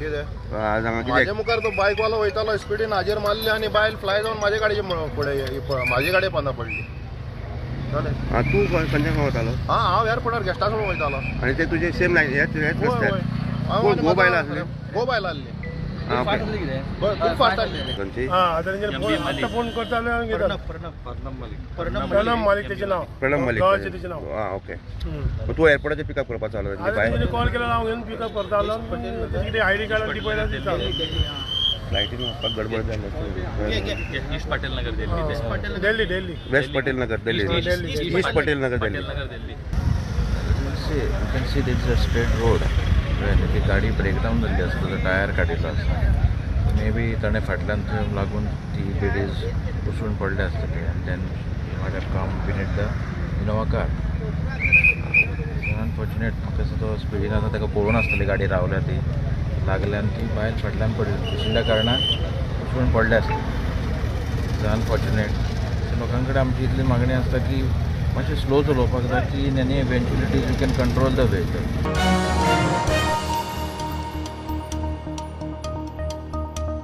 कितें आज हांगा माझे कितें मुखार तो बायकवालो वयतालो स्पिडीन हाजेर मारली आनी बायल फ्लाय जावन माझे गाडयेचे फुडें म्हाजे गाडये पाना पडली जालें तूं खंयच्या वतालो हांव एअरपोर्टार गेस्टा कडेन वयतालो आनी ते तुजे सेम लायन हेच रस्त्यार हांव गो बायला आसली गो बायला आहली ओके खूब फास्ट आहली खंयची फोन करताले प्रणब मालिक त्याचे नाव प्रणब मलिक गावाचे त्याचे नाव ओके तूं एअरपोर्टाचेर पिकअप करपाचो आलो बाय कॉल केला हांव घेवन पिकअप करतालो कितें आयडी कार्ड ती पयला दितालो फ्लायटीन वचपाक गडबड जाली east Patel Nagar Delhi Delhi west Patel Nagar Delhi east Patel Nagar Delhi you can see this is a straight road. ती गाडी ब्रेकडाऊन जाल्ली आसा ताजो टायर काडिल्लो आसा मे बी ताणें फाटल्यान थंय लागून ती बेडीज उसळून पडले आसतली आनी then might have come beneath the Innova car unfortunate म्हाका दिसता तो स्पिडीन आसा ताका पळोवन आसतली गाडी रावल्या ती लागल्या आनी ती बायल फाटल्यान पशिल्ल्या कारणान उसळून पडले आसतली अनफॉर्च्युनेट लोकां कडेन आमची इतली मागणी आसता की मातशें स्लो चलोवपाक जाय की in any eventualities you can control the vehicle